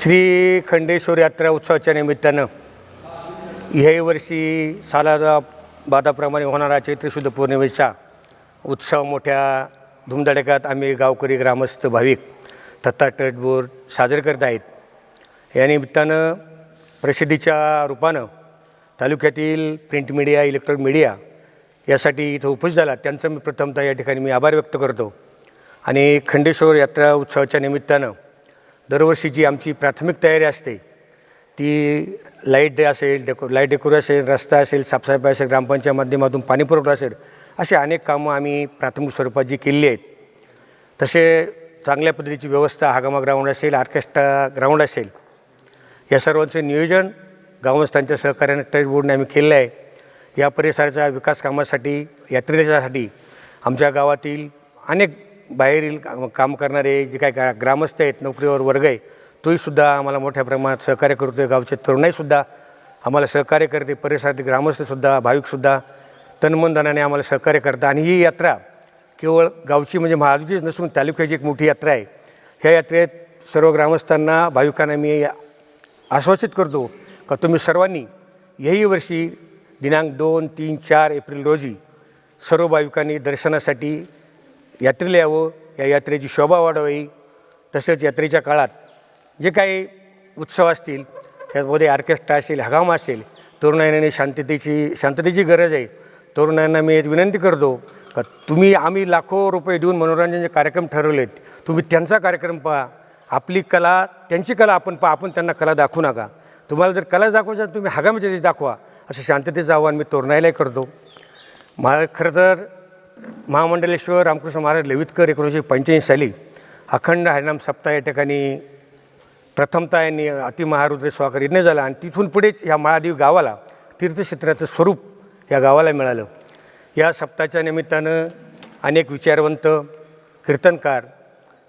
श्री खंडेश्वर यात्रा उत्सवाच्या निमित्तानं ह्याही वर्षी सालाच्या बादाप्रमाणे होणारा चैत्र शुद्ध पौर्णिमेचा उत्सव मोठ्या धुमधडाक्यात आम्ही गावकरी ग्रामस्थ भाविक तथा ट्रस्ट बोर्ड साजरे करत आहेत. या निमित्तानं प्रसिद्धीच्या रूपानं तालुक्यातील प्रिंट मीडिया, इलेक्ट्रॉनिक मीडिया यासाठी इथं उपस्थित झाला त्यांचं मी प्रथमतः या ठिकाणी मी आभार व्यक्त करतो. आणि खंडेश्वर यात्रा उत्सवाच्या निमित्तानं दरवर्षीची आमची प्राथमिक तयारी असते ती लाईट असेल, लाईट डेकोर असेल, रस्ता असेल, साफसफाई असेल, ग्रामपंचायत माध्यमातून पाणीपुरवठा असेल, असे अनेक कामं आम्ही प्राथमिक स्वरूपात जी केलेली आहेत. तसे चांगल्या पद्धतीची व्यवस्था हागामा ग्राउंड असेल, ऑर्केस्ट्रा ग्राउंड असेल, या सर्वांचे नियोजन गावस्थांच्या सहकार्याने ट्रस्ट बोर्डने आम्ही केलेलं आहे. या परिसराच्या विकास कामासाठी, यात्रेसाठी आमच्या गावातील अनेक बाहेरील काम करणारे जे काय ग्रामस्थ आहेत, नोकरीवर वर्ग आहे, तोहीसुद्धा आम्हाला मोठ्या प्रमाणात सहकार्य करतो आहे. गावचे तरुणाईसुद्धा आम्हाला सहकार्य करते, परिसरातील ग्रामस्थसुद्धा, भाविकसुद्धा तनमनधनाने आम्हाला सहकार्य करतात. आणि ही यात्रा केवळ गावची म्हणजे महाराजचीच नसून तालुक्याची एक मोठी यात्रा आहे. ह्या यात्रेत सर्व ग्रामस्थांना, भाविकांना मी आश्वासित करतो का तुम्ही सर्वांनी याही वर्षी दिनांक 2, 3, 4 एप्रिल रोजी सर्व भाविकांनी दर्शनासाठी यात्रेला यावं, या यात्रेची शोभा वाढवावी. तसेच यात्रेच्या काळात जे काही उत्सव असतील त्यामध्ये ऑर्केस्ट्रा असेल, हंगाम असेल, तरुणाईने शांततेची गरज आहे. तरुणांना मी एक विनंती करतो का आम्ही लाखो रुपये देऊन मनोरंजनाचे कार्यक्रम ठरवलेत, तुम्ही त्यांचा कार्यक्रम पहा. आपली कला, त्यांची कला आपण पहा, आपण त्यांना कला दाखवू नका. तुम्हाला जर कला दाखवायचं तुम्ही हंगामाच्या दिवशी दाखवा, असं शांततेचं आव्हान मी तरुणाईलाही करतो. खरं तर महामंडलेश्वर रामकृष्ण महाराज लवितकर 1985 साली अखंड हरिनाम सप्ताह या ठिकाणी प्रथमतः यांनी अतिमहारुद्र स्वाकार यज्ञ झाला आणि तिथून पुढेच ह्या महादेव गावाला तीर्थक्षेत्राचं स्वरूप या गावाला मिळालं. या सप्ताहाच्या निमित्तानं अनेक विचारवंत, कीर्तनकार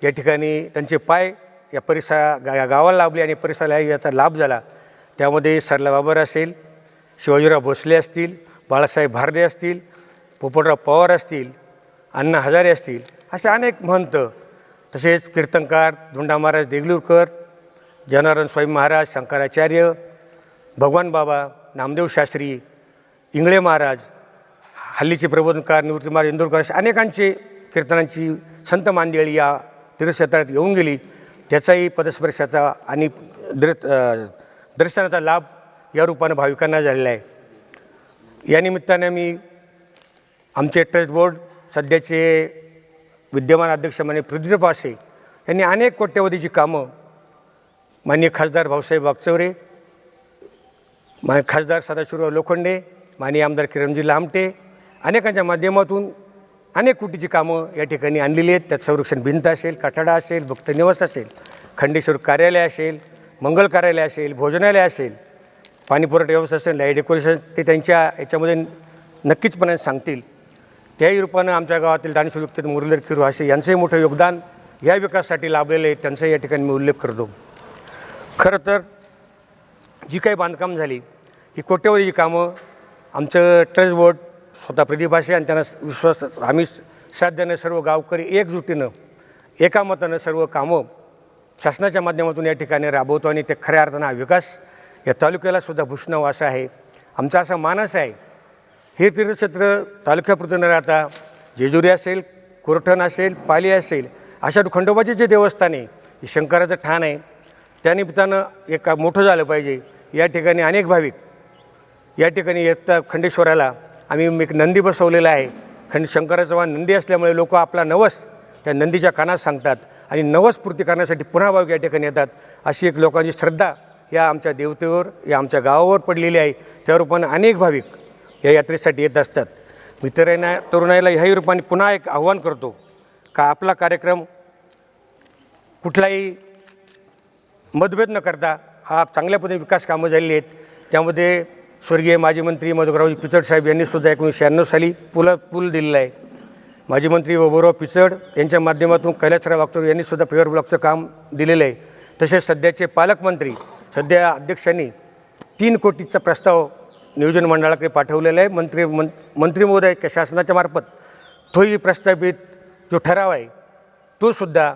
या ठिकाणी त्यांचे पाय या गावाला लाभले आणि परिसराला याचा लाभ झाला. त्यामध्ये सरला बाबर असेल, शिवाजीराव भोसले असतील, बाळासाहेब भारदे असतील, पोपटराव पवार असतील, अण्णा हजारे असतील, असे अनेक महंत, तसेच कीर्तनकार धोंडा महाराज देगलूरकर, जनार्दन स्वामी महाराज, शंकराचार्य, भगवान बाबा, नामदेव शास्त्री, इंगळे महाराज, हल्लीचे प्रबोधनकार निवृत्ती महाराज इंदोरकर, असे अनेकांचे कीर्तनांची संत मांदियाळी या तीर्थक्षेत्रात येऊन गेली. त्याचाही पदस्पर्शाचा आणि दर्शनाचा लाभ या रूपानं भाविकांना झालेला आहे. या निमित्ताने मी आमचे ट्रस्ट बोर्ड सध्याचे विद्यमान अध्यक्ष माननीय पृथ्वीराज पासे यांनी अनेक कोट्यवधीची कामं माननीय खासदार भाऊसाहेब वागचौरे, खासदार सदाशिवराव लोखंडे, माननीय आमदार किरणजी लामटे अनेकांच्या माध्यमातून अनेक कोटीची कामं या ठिकाणी आणलेली आहेत. त्यात संरक्षण भिंत असेल, कठाडा असेल, भक्तनिवास असेल, खंडेश्वर कार्यालय असेल, मंगल कार्यालय असेल, भोजनालय असेल, पाणीपुरवठा व्यवस्था असेल, लाईट डेकोरेशन, ते त्यांच्या याच्यामध्ये नक्कीचपणे सांगतील. त्याही रूपानं आमच्या गावातील दानशूर व्यक्ती मुरलीधर किरू असे यांचंही मोठं योगदान या विकासासाठी लाभलेलं आहे, त्यांचाही या ठिकाणी मी उल्लेख करतो. खरं तर जी काही बांधकाम झाली ही कोट्यवधीची कामं आमचं ट्रस्ट बोर्ड स्वतः प्रतिभाषे आणि त्यांना विश्वास आम्ही साध्यानं सर्व गावकरी एकजुटीनं एकामतानं सर्व कामं शासनाच्या माध्यमातून या ठिकाणी राबवतो आणि ते खऱ्या अर्थानं हा विकास या तालुक्यालासुद्धा भूषणावं असा आहे आमचा असा मानस आहे. हे तीर्थक्षेत्र तालुक्यापुरतं न राहता जेजुरी असेल, कोरठण असेल, पाली असेल, अशा खंडोबाचे जे देवस्थान आहे, हे शंकराचं ठाण आहे, त्यानिमित्तानं एक मोठं झालं पाहिजे. या ठिकाणी अनेक भाविक या ठिकाणी येतात. खंडेश्वराला आम्ही एक नंदी बसवलेला आहे. शंकराचा वाहन नंदी असल्यामुळे लोक आपला नवस त्या नंदीच्या कानात सांगतात आणि नवस पूर्ती करण्यासाठी पुन्हा भाविक या ठिकाणी येतात. अशी एक लोकांची श्रद्धा या आमच्या देवतेवर, या आमच्या गावावर पडलेली आहे. त्या रूपानं अनेक भाविक या यात्रेसाठी येत असतात. मी तरुणाईला ह्याही रूपाने पुन्हा एक आव्हान करतो का आपला कार्यक्रम कुठलाही मतभेद न करता हा चांगल्या पद्धतीने विकास कामं झालेली आहेत. त्यामध्ये स्वर्गीय माजी मंत्री मधुकररावजी पिचड साहेब यांनीसुद्धा 1996 साली पूल दिलेला आहे. माजी मंत्री वैभवराव पिचड यांच्या माध्यमातून कैलासराव वागचौरे यांनीसुद्धा पेवर ब्लॉकचं काम दिलेलं आहे. तसेच सध्याचे पालकमंत्री, सध्या अध्यक्षांनी 3 कोटीचा प्रस्ताव नियोजन मंडळाकडे पाठवलेला आहे. मंत्री महोदय शासनाच्या मार्फत तोही प्रस्तावित जो ठराव आहे तोसुद्धा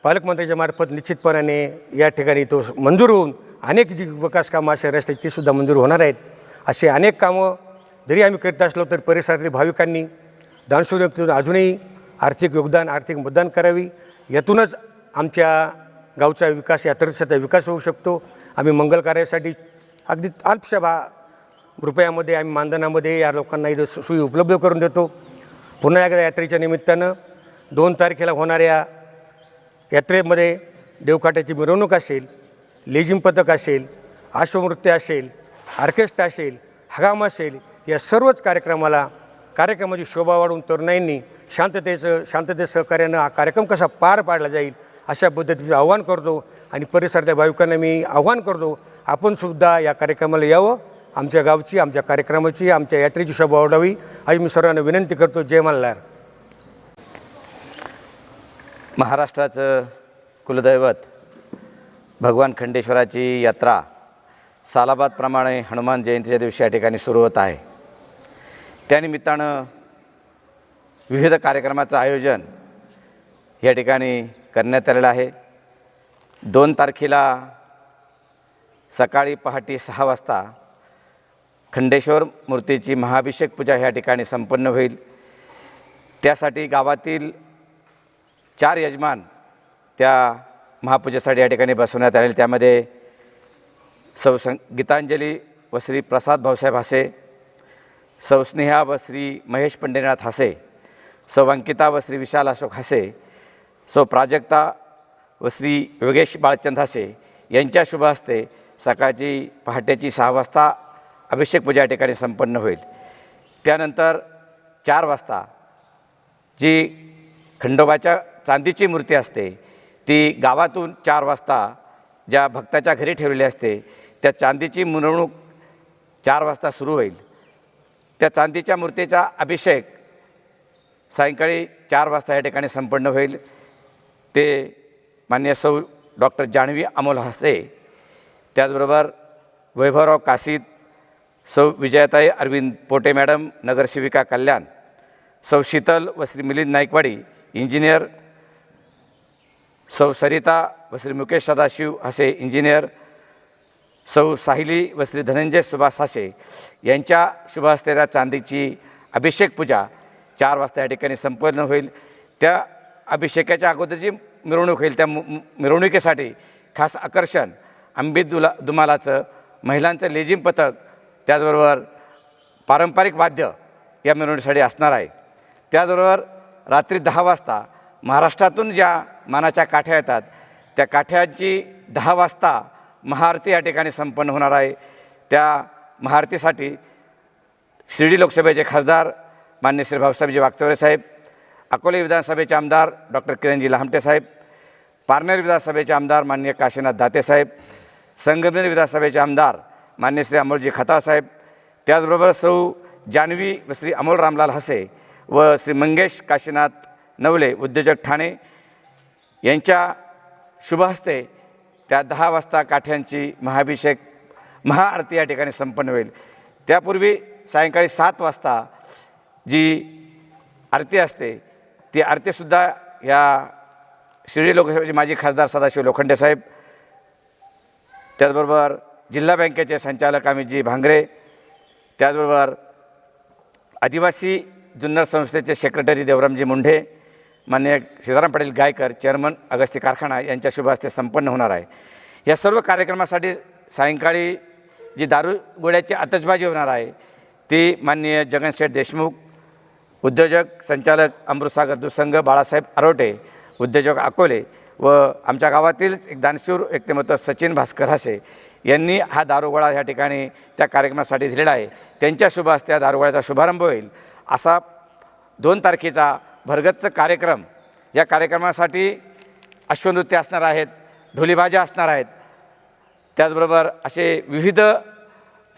पालकमंत्र्याच्या मार्फत निश्चितपणाने या ठिकाणी तो मंजूर होऊन अनेक जी विकास कामं असे रस्त्याची तीसुद्धा मंजूर होणार आहेत. असे अनेक कामं जरी आम्ही करीत असलो तर परिसरातील भाविकांनी दानशूर अजूनही आर्थिक योगदान आर्थिक मतदान करावी. यातूनच आमच्या गावचा विकास यात्रेचा विकास होऊ शकतो. आम्ही मंगल कार्यासाठी अगदी अल्पशा रुपयामध्ये आम्ही मानधनामध्ये या लोकांना इथं सोयी उपलब्ध करून देतो. पुन्हा एकदा यात्रेच्या निमित्तानं 2 तारखेला होणाऱ्या यात्रेमध्ये देवकाट्याची मिरवणूक असेल, लेझिम पथक असेल, अश्वनृत्य असेल, ऑर्केस्ट्रा असेल, हगाम असेल, या सर्वच कार्यक्रमाची शोभा वाढवून तरुणाईंनी शांततेत सहकार्यानं हा कार्यक्रम कसा पार पाडला जाईल अशा पद्धतीचं आव्हान करतो. आणि परिसरातल्या भाविकांना मी आव्हान करतो, आपणसुद्धा या कार्यक्रमाला यावं. आमच्या गावची, आमच्या कार्यक्रमाची, आमच्या यात्रेची शोभा वाढावी अशी मी सर्वांना विनंती करतो. जय मल्हार. महाराष्ट्राचं कुलदैवत भगवान खंडेश्वराची यात्रा सालाबादप्रमाणे हनुमान जयंतीच्या दिवशी या ठिकाणी सुरू होत आहे. त्यानिमित्तानं विविध कार्यक्रमाचं आयोजन या ठिकाणी करण्यात आलेलं आहे. 2 तारखेला सकाळी पहाटे 6 वाजता खंडेश्वर मूर्तीची महाभिषेक पूजा ह्या ठिकाणी संपन्न होईल. त्यासाठी गावातील 4 यजमान त्या महापूजेसाठी या ठिकाणी बसवण्यात आलेले. त्यामध्ये सौ गीतांजली व श्री प्रसाद भाऊसाहेब हासे, सौ स्नेहा व श्री महेश पंढरीनाथ हासे, सौ अंकिता व श्री विशाल अशोक हासे, सौ प्राजक्ता व श्री योगेश बाळचंद हासे यांच्या शुभ हस्ते सकाळची पहाटेची 6 वाजता अभिषेक पूजा या ठिकाणी संपन्न होईल. त्यानंतर 4 वाजता जी खंडोबाच्या चांदीची मूर्ती असते ती गावातून 4 वाजता ज्या भक्ताच्या घरी ठेवलेली असते त्या चांदीची मिरवणूक 4 वाजता सुरू होईल. त्या चांदीच्या मूर्तीचा अभिषेक सायंकाळी 4 वाजता या ठिकाणी संपन्न होईल. ते माननीय सौ डॉक्टर जान्हवी अमोल हासे, त्याचबरोबर वैभवराव काशीद, सौ विजयाताई अरविंद पोटे मॅडम नगरसेविका कल्याण, सौ शीतल व श्री मिलिंद नाईकवाडी इंजिनियर, सौ सरिता व श्री मुकेश सदाशिव हासे इंजिनियर, सौ साहिली व श्री धनंजय सुभाष हासे यांच्या शुभ हस्ते त्या चांदीची अभिषेक पूजा 4 वाजता या ठिकाणी संपन्न होईल. त्या अभिषेकाच्या अगोदर जी मिरवणूक होईल त्या मिरवणुकीसाठी खास आकर्षण अंबित दुमालाचं, महिलांचं लेझिम पथक, त्याचबरोबर पारंपरिक वाद्य या मिरवणुकीसाठी असणार आहे. त्याचबरोबर रात्री 10 वाजता महाराष्ट्रातून ज्या मानाच्या काठ्या येतात त्या काठ्यांची 10 वाजता महाआरती या ठिकाणी संपन्न होणार आहे. त्या महाआरतीसाठी शिर्डी लोकसभेचे खासदार माननीय श्री भाऊसाहेबजी वागचौरे साहेब, अकोले विधानसभेचे आमदार डॉक्टर किरणजी लहामटे साहेब, पारनेर विधानसभेचे आमदार माननीय काशीनाथ दाते साहेब, संगमनेर विधानसभेचे आमदार माननीय श्री अमोलजी खताळ साहेब, त्याचबरोबर सौ जान्हवी व श्री अमोल रामलाल हसे व श्री मंगेश काशीनाथ नवले उद्योजक ठाणे यांच्या शुभ हस्ते त्या 10 वाजता काठ्यांची महाआरती या ठिकाणी संपन्न होईल. त्यापूर्वी सायंकाळी 7 वाजता जी आरती असते ती आरतीसुद्धा या शिर्डी लोकसभेचे माजी खासदार सदाशिव लोखंडे साहेब, त्याचबरोबर जिल्हा बँकेचे संचालक अमितजी भांगरे, त्याचबरोबर आदिवासी जुन्नर संस्थेचे सेक्रेटरी देवरामजी मुंढे, माननीय सीताराम पाटील गायकर, चेअरमन अगस्ती कारखाना यांच्या शुभ हस्ते संपन्न होणार आहे. या सर्व कार्यक्रमासाठी सायंकाळी जी दारू गोळ्याची आतषबाजी होणार आहे ती माननीय जगनशेठ देशमुख, उद्योजक संचालक अमृतसागर दुसंग बाळासाहेब आरोटे, उद्योजक अकोले व आमच्या गावातीलच एक दानशूर व्यक्तिमत्व सचिन भास्कर हासे यांनी हा दारुगोळा या ठिकाणी त्या कार्यक्रमासाठी दिलेला आहे. त्यांच्या शुभ हस्ते दारुगोळ्याचा शुभारंभ होईल. असा 2 तारखेचा भरगच्च कार्यक्रम. या कार्यक्रमासाठी अश्वनृत्य असणार आहेत, ढोलीबाजा असणार आहेत, त्याचबरोबर असे विविध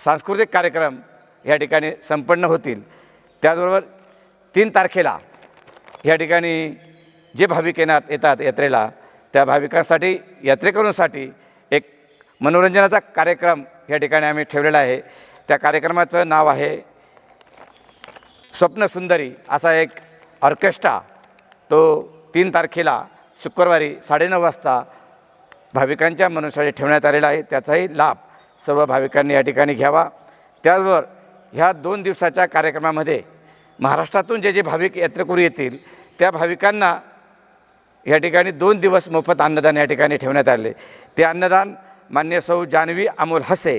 सांस्कृतिक कार्यक्रम या ठिकाणी संपन्न होतील. त्याचबरोबर 3 तारखेला या ठिकाणी जे भाविक येतात यात्रेला त्या भाविकांसाठी, यात्रेकरूंसाठी एक मनोरंजनाचा कार्यक्रम या ठिकाणी आम्ही ठेवलेला आहे. त्या कार्यक्रमाचं नाव आहे स्वप्नसुंदरी. असा एक ऑर्केस्ट्रा तो 3 तारखेला शुक्रवारी 9:30 वाजता भाविकांच्या मनोसाठी ठेवण्यात आलेला आहे. त्याचाही लाभ सर्व भाविकांनी या ठिकाणी घ्यावा. त्याचबरोबर ह्या 2 दिवसाच्या कार्यक्रमामध्ये महाराष्ट्रातून जे जे भाविक यात्रेकरू येतील त्या भाविकांना या ठिकाणी 2 दिवस मोफत अन्नदान या ठिकाणी ठेवण्यात आले. ते अन्नदान मान्य सौ जानवी अमोल हसे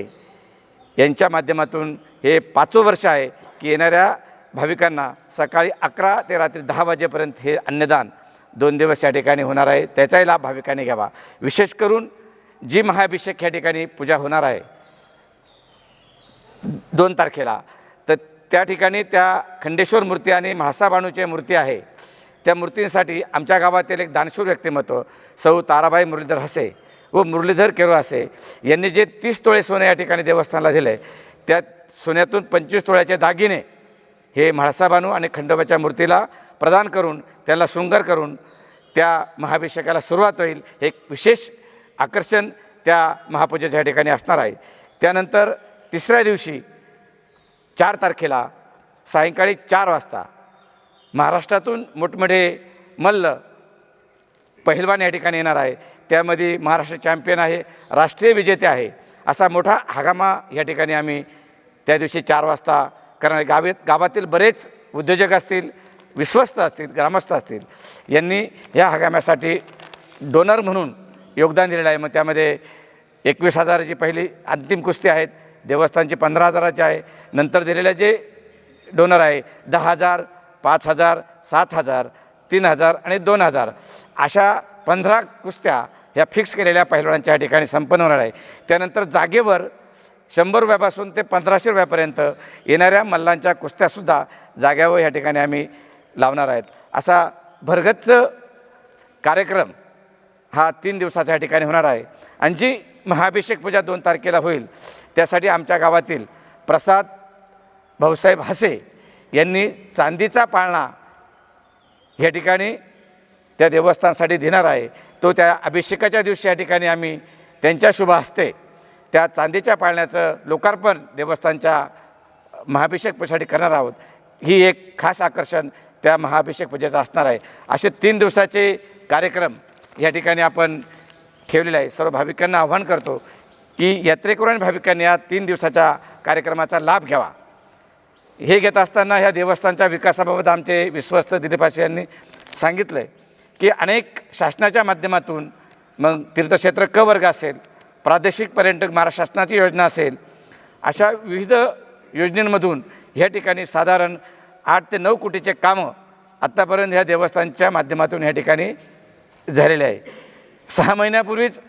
यांच्या माध्यमातून हे 5वं वर्ष आहे की येणाऱ्या भाविकांना सकाळी 11 ते रात्री 10 वाजेपर्यंत हे अन्नदान 2 दिवस या ठिकाणी होणार आहे. त्याचाही लाभ भाविकांनी घ्यावा. विशेष करून जी महाअभिषेक या ठिकाणी पूजा होणार आहे 2 तारखेला, तर त्या ठिकाणी त्या खंडेश्वर मूर्ती आणि म्हाळसाबानूच्या मूर्ती आहे. त्या मूर्तींसाठी आमच्या गावातील एक दानशूर व्यक्तिमत्व सौ ताराबाई मुरलीधर हसे व मुरलीधर केरो हसे यांनी जे 30 तोळे सोने या ठिकाणी देवस्थानाला दिले, त्या सोन्यातून 25 तोळ्याचे दागिने हे म्हाळसाबानू आणि खंडोबाच्या मूर्तीला प्रदान करून त्याला शृंगार करून त्या महाअभिषेकाला सुरुवात होईल. एक विशेष आकर्षण त्या महापूजेच्या या ठिकाणी असणार आहे. त्यानंतर 3ऱ्या दिवशी 4 तारखेला सायंकाळी 4 वाजता महाराष्ट्रातून मोठमोठे मल्ल पहिलवान या ठिकाणी येणार आहे. त्यामध्ये महाराष्ट्र चॅम्पियन आहे, राष्ट्रीय विजेते आहे, असा मोठा हंगामा या ठिकाणी आम्ही त्या दिवशी 4 वाजता करणार. गावातील बरेच उद्योजक असतील, विश्वस्त असतील, ग्रामस्थ असतील, यांनी या हंगामासाठी डोनर म्हणून योगदान दिलेलं आहे. मग त्यामध्ये 21,000ची पहिली अंतिम कुस्ती आहेत, देवस्थानची 15,000ची आहे. नंतर दिलेले जे डोनर आहे 10,000, 5,000, 7,000, 3,000 आणि 2,000 अशा 15 कुस्त्या ह्या फिक्स केलेल्या पहिलवानांच्या या ठिकाणी संपन्न होणार आहे. त्यानंतर जागेवर 100 रुपयापासून ते 1,500 रुपयापर्यंत येणाऱ्या मल्लांच्या कुस्त्यासुद्धा जाग्यावर या ठिकाणी आम्ही लावणार आहेत. असा भरगच्च कार्यक्रम हा 3 दिवसाच्या या ठिकाणी होणार आहे. आणि जी महाअभिषेक पूजा 2 तारखेला होईल त्यासाठी आमच्या गावातील प्रसाद भाऊसाहेब हसे यांनी चांदीचा पाळणा या ठिकाणी त्या देवस्थानासाठी देणार आहे. तो त्या अभिषेकाच्या दिवशी या ठिकाणी आम्ही त्यांच्या शुभ हस्ते त्या चांदीच्या पाळण्याचं लोकार्पण देवस्थानच्या महाअभिषेक पूजेसाठी करणार आहोत. ही एक खास आकर्षण त्या महाअभिषेक पूजेचं असणार आहे. असे 3 दिवसाचे कार्यक्रम या ठिकाणी आपण ठेवलेले आहे. सर्व भाविकांना आव्हान करतो की यात्रेकरू आणि भाविकांनी या 3 दिवसाच्या कार्यक्रमाचा लाभ घ्यावा. हे घेत असताना ह्या देवस्थानच्या विकासाबाबत आमचे विश्वस्त दिलीपाशी यांनी सांगितलं आहे की अनेक शासनाच्या माध्यमातून मग तीर्थक्षेत्र क वर्ग असेल, प्रादेशिक पर्यटक महाराष्ट्र शासनाची योजना असेल, अशा विविध योजनेंमधून ह्या ठिकाणी साधारण 8 ते 9 कोटीचे कामं आत्तापर्यंत ह्या देवस्थानच्या माध्यमातून ह्या ठिकाणी झालेले आहे. 6 महिन्यापूर्वीच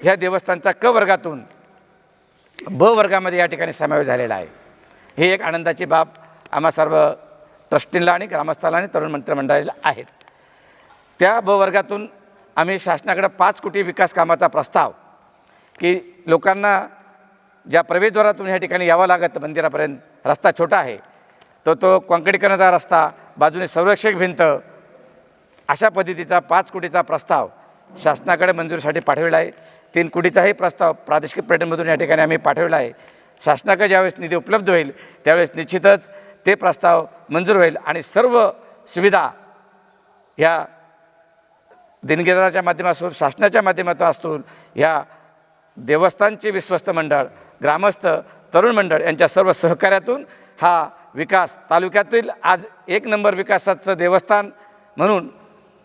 ह्या देवस्थानचा क वर्गातून ब वर्गामध्ये या ठिकाणी समावेश झालेला आहे. ही एक आनंदाची बाब आम्हा सर्व ट्रस्टींना आणि ग्रामस्थांना आणि तरुण मंत्रिमंडळाला आहेत. त्या ब वर्गातून आम्ही शासनाकडे 5 कोटी विकास कामाचा प्रस्ताव की लोकांना ज्या प्रवेशद्वारातून ह्या ठिकाणी यावं लागत मंदिरापर्यंत, रस्ता छोटा आहे, तो काँक्रीटीकरणाचा रस्ता, बाजूने संरक्षक भिंत, अशा पद्धतीचा 5 कोटीचा प्रस्ताव शासनाकडे मंजुरीसाठी पाठवलेला आहे. 3 कोटीचाही प्रस्ताव प्रादेशिक पर्यटनमधून या ठिकाणी आम्ही पाठवला आहे. शासनाकडे ज्यावेळेस निधी उपलब्ध होईल त्यावेळेस निश्चितच ते प्रस्ताव मंजूर होईल आणि सर्व सुविधा ह्या देणगीदाराच्या माध्यमातून, शासनाच्या माध्यमातून असतील, ह्या देवस्थानचे विश्वस्त मंडळ, ग्रामस्थ, तरुण मंडळ यांच्या सर्व सहकार्यातून हा विकास तालुक्यातील आज 1 नंबर विकासाचं देवस्थान म्हणून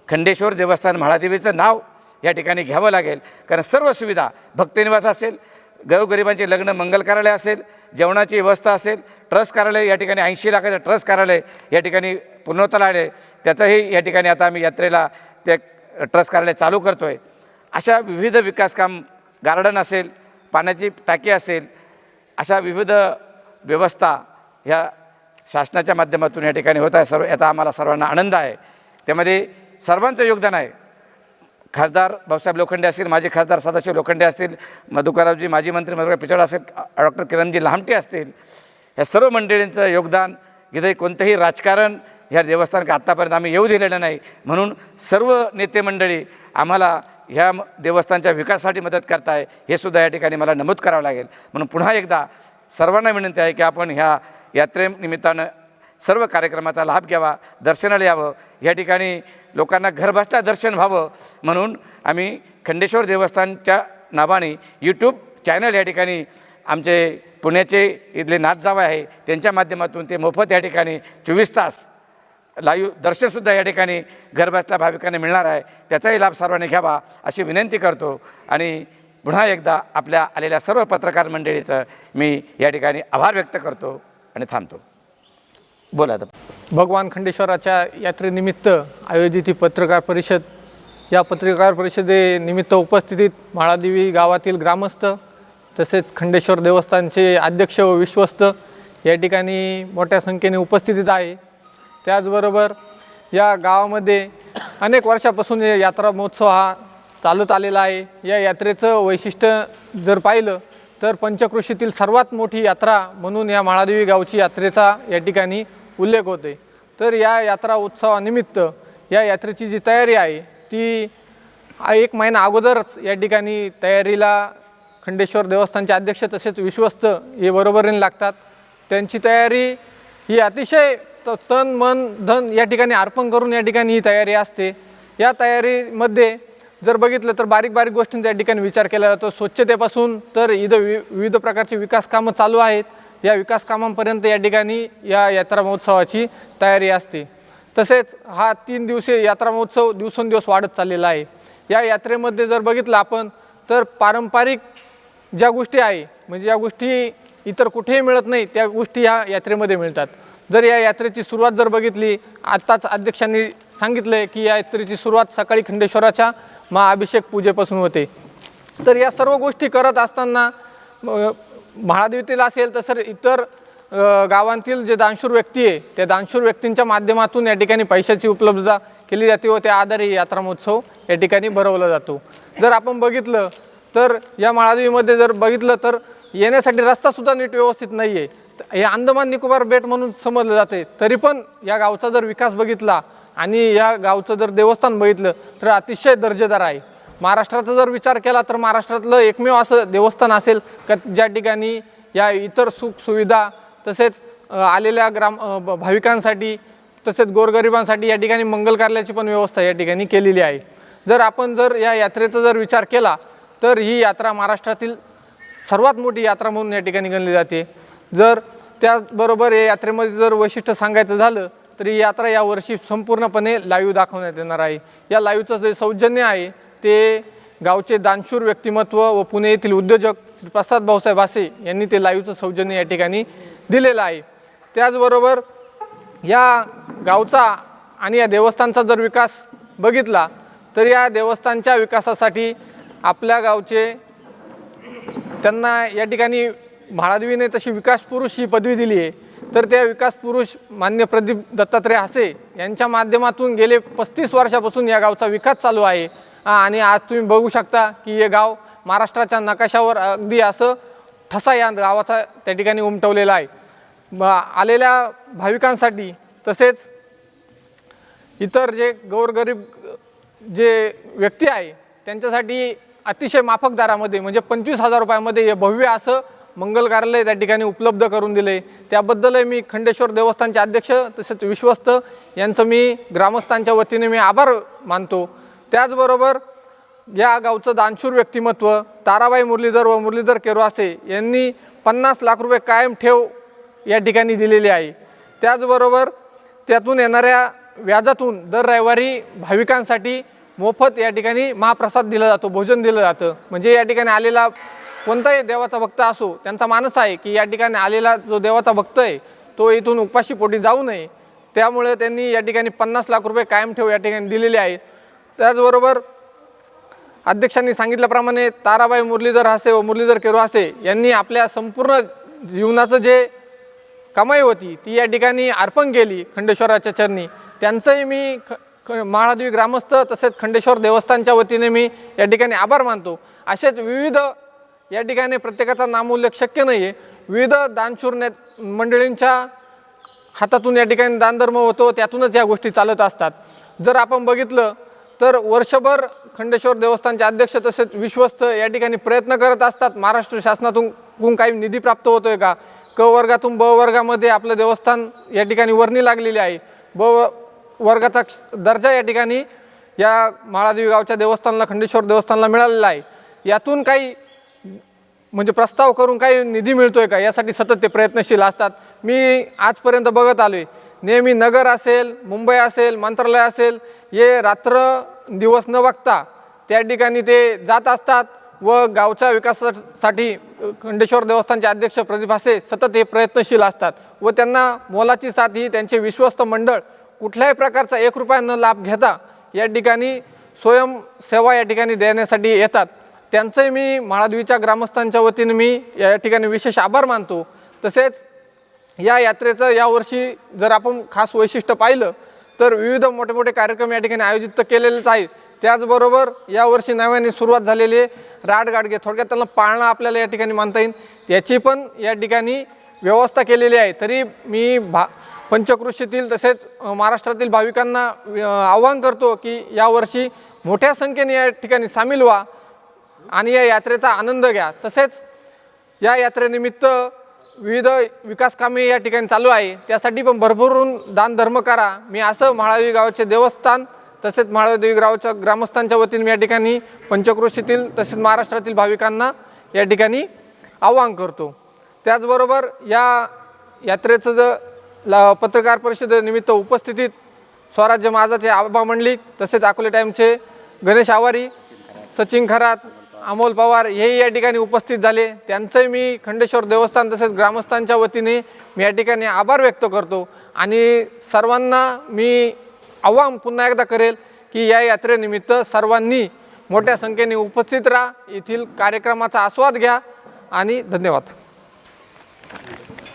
खंडेश्वर देवस्थान म्हाळादेवीचं नाव या ठिकाणी घ्यावं लागेल. कारण सर्व सुविधा, भक्तनिवास असेल, गोरगरिबांचे लग्न मंगल कार्यालय असेल, जेवणाची व्यवस्था असेल, ट्रस्ट कार्यालय या ठिकाणी 80 लाखाचं ट्रस्ट कार्यालय या ठिकाणी पूर्णत्वाला आले, त्याचंही या ठिकाणी आता आम्ही यात्रेला ते ट्रस्ट कार्यालय चालू करतो आहे. अशा विविध विकासकाम, गार्डन असेल, पाण्याची टाकी असेल, अशा विविध व्यवस्था ह्या शासनाच्या माध्यमातून या ठिकाणी होत आहे. सर्व याचा आम्हाला सर्वांना आनंद आहे. त्यामध्ये सर्वांचं योगदान आहे. खासदार भाऊसाहेब लोखंडे असतील, माजी खासदार सदाशिव लोखंडे असतील, मधुकररावजी माजी मंत्री मधुकर पिचड असेल, डॉक्टर किरणजी लामटे असतील, ह्या सर्व मंडळींचं योगदान. इथे कोणतंही राजकारण ह्या देवस्थानात आत्तापर्यंत आम्ही येऊ दिलेलं नाही. म्हणून सर्व नेते मंडळी आम्हाला ह्या देवस्थानच्या विकासासाठी मदत करताय, हे सुद्धा या ठिकाणी मला नमूद करावं लागेल. म्हणून पुन्हा एकदा सर्वांना विनंती आहे की आपण ह्या यात्रेनिमित्तानं सर्व कार्यक्रमाचा लाभ घ्यावा, दर्शनाला यावं, या ठिकाणी लोकांना घरबसल्या दर्शन व्हावं म्हणून आम्ही खंडेश्वर देवस्थानच्या नावाने यूट्यूब चॅनल या ठिकाणी आमचे पुण्याचे इथले नाथ जावई आहे त्यांच्या माध्यमातून ते मोफत या ठिकाणी 24 तास लाईव्ह दर्शनसुद्धा या ठिकाणी घरबसल्या भाविकांना मिळणार आहे, त्याचाही लाभ सर्वांनी घ्यावा अशी विनंती करतो. आणि पुन्हा एकदा आपल्या आलेल्या सर्व पत्रकार मंडळीचं मी या ठिकाणी आभार व्यक्त करतो आणि थांबतो. बोला आता. भगवान खंडेश्वराच्या यात्रेनिमित्त आयोजित ही पत्रकार परिषद, या पत्रकार परिषदेनिमित्त उपस्थितीत म्हाळादेवी गावातील ग्रामस्थ तसेच खंडेश्वर देवस्थानचे अध्यक्ष व विश्वस्त या ठिकाणी मोठ्या संख्येने उपस्थितीत आहे. त्याचबरोबर या गावामध्ये अनेक वर्षापासून यात्रा महोत्सव हा चालत आलेला आहे. या यात्रेचं वैशिष्ट्य जर पाहिलं तर पंचक्रोशीतील सर्वात मोठी यात्रा म्हणून या म्हाळादेवी गावची यात्रेचा या ठिकाणी उल्लेख होते. तर या यात्रा उत्सवानिमित्त या यात्रेची जी तयारी आहे ती 1 महिना अगोदरच या ठिकाणी तयारीला खंडेश्वर देवस्थानचे अध्यक्ष तसेच विश्वस्त हे बरोबरीने लागतात. त्यांची तयारी ही अतिशय तन मन धन या ठिकाणी अर्पण करून या ठिकाणी ही तयारी असते. या तयारीमध्ये जर बघितलं तर बारीक बारीक गोष्टींचा या ठिकाणी विचार केला जातो. स्वच्छतेपासून तर इथं विविध प्रकारची विकास कामं चालू आहेत. या विकास कामांपर्यंत या ठिकाणी या यात्रा महोत्सवाची तयारी असते. तसेच हा 3 दिवसीय यात्रा महोत्सव दिवसेंदिवस वाढत चाललेला आहे. या यात्रेमध्ये जर बघितलं आपण तर पारंपरिक ज्या गोष्टी आहे म्हणजे ज्या गोष्टी इतर कुठेही मिळत नाही त्या गोष्टी या यात्रेमध्ये मिळतात. जर या यात्रेची सुरुवात जर बघितली, आत्ताच अध्यक्षांनी सांगितलं की या यात्रेची सुरुवात सकाळी खंडेश्वराच्या महाअभिषेक पूजेपासून होते. तर या सर्व गोष्टी करत असताना म्हाळादेवीतील असेल तसं इतर गावांतील जे दानशूर व्यक्ती आहे त्या दानशूर व्यक्तींच्या माध्यमातून या ठिकाणी पैशाची उपलब्धता केली जाते व त्या आधारे यात्रा महोत्सव या ठिकाणी भरवला जातो. जर आपण बघितलं तर या म्हाळादेवीमध्ये जर बघितलं तर येण्यासाठी रस्तासुद्धा नीट व्यवस्थित नाही आहे. हे अंदमान निकोबार बेट म्हणून समजलं जाते. तरी पण या गावचा जर विकास बघितला आणि या गावचं जर देवस्थान बघितलं तर अतिशय दर्जेदार आहे. महाराष्ट्राचा जर विचार केला तर महाराष्ट्रातलं एकमेव असं देवस्थान असेल का ज्या ठिकाणी या इतर सुखसुविधा तसेच आलेल्या भाविकांसाठी तसेच गोरगरिबांसाठी या ठिकाणी मंगल कार्याची पण व्यवस्था या ठिकाणी केलेली आहे. जर आपण या यात्रेचा जर विचार केला तर ही यात्रा महाराष्ट्रातील सर्वात मोठी यात्रा म्हणून या ठिकाणी गणली जाते. जर त्याचबरोबर या यात्रेमध्ये जर वैशिष्ट्य सांगायचं झालं तर ही यात्रा यावर्षी संपूर्णपणे लाईव्ह दाखवण्यात येणार आहे. या लाईव्हचं जे सौजन्य आहे ते गावचे दानशूर व्यक्तिमत्व व पुणे येथील उद्योजक श्री प्रसाद भाऊसाहेब भासे यांनी ते लाईव्हचं सौजन्य या ठिकाणी दिलेलं आहे. त्याचबरोबर या गावचा आणि या देवस्थानचा जर विकास बघितला तर या देवस्थानच्या विकासासाठी आपल्या गावचे त्यांना या ठिकाणी म्हाळादेवीने तशी विकास पुरुष ही पदवी दिली आहे. तर त्या विकास पुरुष मान्य प्रदीप दत्तात्रय हासे यांच्या माध्यमातून गेले 35 वर्षापासून या गावचा विकास चालू आहे. आणि आज तुम्ही बघू शकता की हे गाव महाराष्ट्राच्या नकाशावर अगदी असं ठसा या गावाचा त्या ठिकाणी उमटवलेला आहे. आलेल्या भाविकांसाठी तसेच इतर जे गोरगरीब जे व्यक्ती आहे त्यांच्यासाठी अतिशय माफक दरामध्ये म्हणजे 25,000 रुपयामध्ये हे भव्य असं मंगल कार्यालय त्या ठिकाणी उपलब्ध करून दिले. त्याबद्दल मी खंडेश्वर देवस्थानचे अध्यक्ष तसेच विश्वस्त यांचं मी ग्रामस्थांच्या वतीने मी आभार मानतो. त्याचबरोबर या गावचं दानशूर व्यक्तिमत्व ताराबाई मुरलीधर व मुरलीधर केरवासे यांनी 50 लाख रुपये कायम ठेव या ठिकाणी दिलेली आहे. त्याचबरोबर त्यातून येणाऱ्या व्याजातून दर रविवारी भाविकांसाठी मोफत या ठिकाणी महाप्रसाद दिला जातो, भोजन दिलं जातं. म्हणजे या ठिकाणी आलेला कोणताही देवाचा भक्त असो त्यांचा मानस आहे की या ठिकाणी आलेला जो देवाचा भक्त आहे तो इथून उपाशी पोटी जाऊ नये. त्यामुळे त्यांनी या ठिकाणी 50 लाख रुपये कायम ठेव या ठिकाणी दिलेले आहेत. त्याचबरोबर अध्यक्षांनी सांगितल्याप्रमाणे ताराबाई मुरलीधर हासे व मुरलीधर केरवासे यांनी आपल्या संपूर्ण जीवनाचं जे कमाई होती ती या ठिकाणी अर्पण केली खंडेश्वराच्या चरणी. त्यांचंही मी म्हाळादेवी ग्रामस्थ तसेच खंडेश्वर देवस्थानच्या वतीने मी या ठिकाणी आभार मानतो. असेच विविध या ठिकाणी प्रत्येकाचा नामोल्लेख शक्य नाही आहे. विविध दानशूर मंडळींच्या हातातून या ठिकाणी दानधर्म होतो, त्यातूनच या गोष्टी चालत असतात. जर आपण बघितलं तर वर्षभर खंडेश्वर देवस्थानचे अध्यक्ष तसेच विश्वस्त या ठिकाणी प्रयत्न करत असतात महाराष्ट्र शासनातून काही निधी प्राप्त होतोय का, क वर्गातून ब वर्गामध्ये आपलं देवस्थान या ठिकाणी वर्णी लागलेली आहे. वर्गाचा दर्जा या ठिकाणी या म्हाळादेवी गावच्या देवस्थानला, खंडेश्वर देवस्थानला मिळालेला आहे. यातून काही म्हणजे प्रस्ताव करून काही निधी मिळतोय का यासाठी सतत ते प्रयत्नशील असतात. मी आजपर्यंत बघत आलो आहे, नेहमी नगर असेल, मुंबई असेल, मंत्रालय असेल, हे रात्र दिवस न बघता त्या ठिकाणी ते जात असतात व गावच्या विकासासाठी खंडेश्वर देवस्थानचे अध्यक्ष प्रदीप हासे सतत हे प्रयत्नशील असतात व त्यांना मोलाची साथ ही त्यांचे विश्वस्त मंडळ कुठल्याही प्रकारचा 1 रुपया न लाभ घेता या ठिकाणी स्वयंसेवा या ठिकाणी देण्यासाठी येतात. त्यांचंही मी म्हाळादेवीच्या ग्रामस्थांच्या वतीने मी या ठिकाणी विशेष आभार मानतो. तसेच या यात्रेचं यावर्षी जर आपण खास वैशिष्ट्य पाहिलं तर विविध मोठे मोठे कार्यक्रम या ठिकाणी आयोजित केलेलेच आहेत. त्याचबरोबर यावर्षी नव्याने सुरुवात झालेली राडगाडगे, थोडक्यात त्यांना पाळणं आपल्याला या ठिकाणी मानता येईल, याची पण या ठिकाणी व्यवस्था केलेली आहे. तरी मी पंचक्रोशीतील तसेच महाराष्ट्रातील भाविकांना आवाहन करतो की यावर्षी मोठ्या संख्येने या ठिकाणी सामील व्हा आणि या यात्रेचा आनंद घ्या. तसेच या यात्रेनिमित्त विविध विकास कामे या ठिकाणी चालू आहे, त्यासाठी पण भरभरून दानधर्म करा. मी असं म्हाळादेवी गावाचे देवस्थान तसेच म्हाळादेवी गावच्या ग्रामस्थांच्या वतीने मी या ठिकाणी पंचक्रोशीतील तसेच महाराष्ट्रातील भाविकांना या ठिकाणी आवाहन करतो. त्याचबरोबर या यात्रेचं पत्रकार परिषदेनिमित्त उपस्थितीत स्वराज्य माझाचे आबा मंडलिक तसेच अकोले टाईमचे गणेश आवारी, सचिन खरात, अमोल पवार हेही या ठिकाणी उपस्थित झाले. त्यांचंही मी खंडेश्वर देवस्थान तसेच ग्रामस्थांच्या वतीने मी या ठिकाणी आभार व्यक्त करतो. आणि सर्वांना मी आवाहन पुन्हा एकदा करेल की या यात्रेनिमित्त सर्वांनी मोठ्या संख्येने उपस्थित राहा, येथील कार्यक्रमाचा आस्वाद घ्या आणि धन्यवाद.